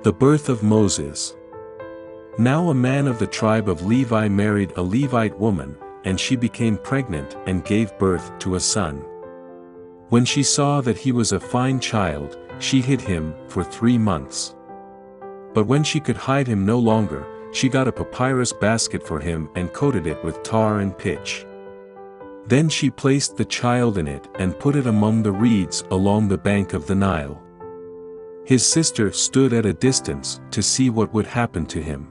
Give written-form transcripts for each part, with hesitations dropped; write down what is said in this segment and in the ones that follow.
The birth of Moses. Now a man of the tribe of Levi married a Levite woman, and she became pregnant and gave birth to a son. When she saw that he was a fine child, she hid him for 3 months. But when she could hide him no longer, she got a papyrus basket for him and coated it with tar and pitch. Then she placed the child in it and put it among the reeds along the bank of the Nile. His sister stood at a distance to see what would happen to him.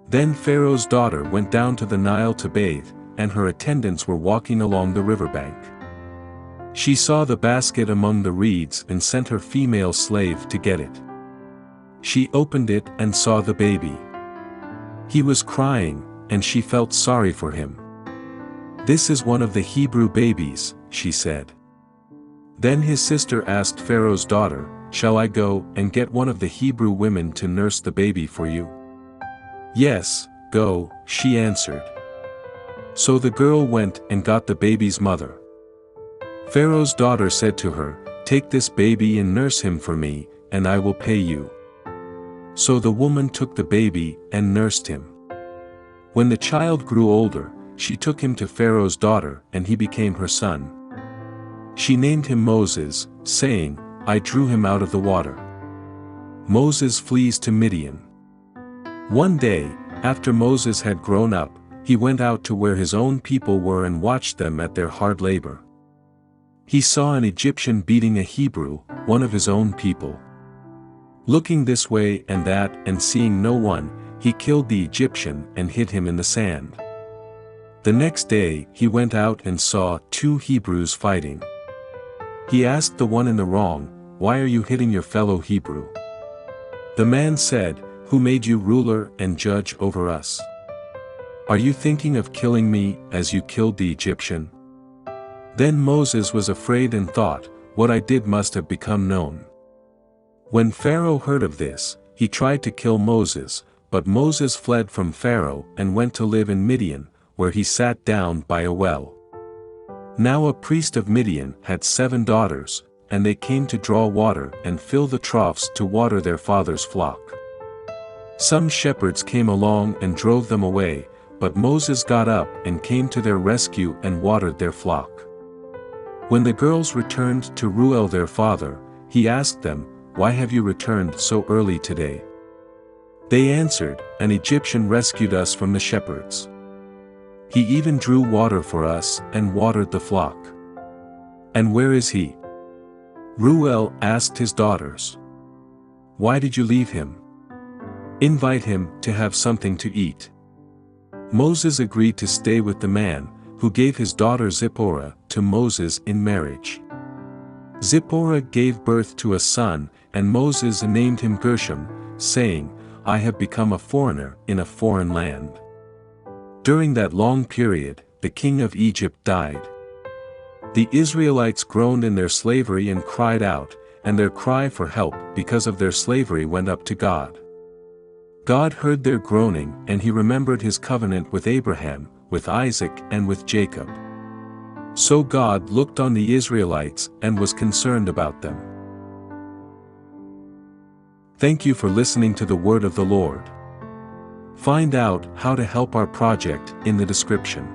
Then Pharaoh's daughter went down to the Nile to bathe, and her attendants were walking along the riverbank. She saw the basket among the reeds and sent her female slave to get it. She opened it and saw the baby. He was crying, and she felt sorry for him. "This is one of the Hebrew babies," she said. Then his sister asked Pharaoh's daughter, "Shall I go and get one of the Hebrew women to nurse the baby for you?" "Yes, go," she answered. So the girl went and got the baby's mother. Pharaoh's daughter said to her, "Take this baby and nurse him for me, and I will pay you." So the woman took the baby and nursed him. When the child grew older, she took him to Pharaoh's daughter, and he became her son. She named him Moses, saying, "I drew him out of the water." Moses flees to Midian. One day, after Moses had grown up, he went out to where his own people were and watched them at their hard labor. He saw an Egyptian beating a Hebrew, one of his own people. Looking this way and that and seeing no one, he killed the Egyptian and hid him in the sand. The next day he went out and saw 2 Hebrews fighting. He asked the one in the wrong, "Why are you hitting your fellow Hebrew?" The man said, "Who made you ruler and judge over us? Are you thinking of killing me as you killed the Egyptian?" Then Moses was afraid and thought, "What I did must have become known." When Pharaoh heard of this, he tried to kill Moses, but Moses fled from Pharaoh and went to live in Midian, where he sat down by a well. Now a priest of Midian had 7 daughters, and they came to draw water and fill the troughs to water their father's flock. Some shepherds came along and drove them away, but Moses got up and came to their rescue and watered their flock. When the girls returned to Reuel their father, he asked them, "Why have you returned so early today?" They answered, "An Egyptian rescued us from the shepherds. He even drew water for us and watered the flock." "And where is he?" Reuel asked his daughters. "Why did you leave him? Invite him to have something to eat." Moses agreed to stay with the man, who gave his daughter Zipporah to Moses in marriage. Zipporah gave birth to a son, and Moses named him Gershom, saying, "I have become a foreigner in a foreign land." During that long period, the king of Egypt died. The Israelites groaned in their slavery and cried out, and their cry for help because of their slavery went up to God. God heard their groaning, and he remembered his covenant with Abraham, with Isaac and with Jacob. So God looked on the Israelites and was concerned about them. Thank you for listening to the word of the Lord. Find out how to help our project in the description.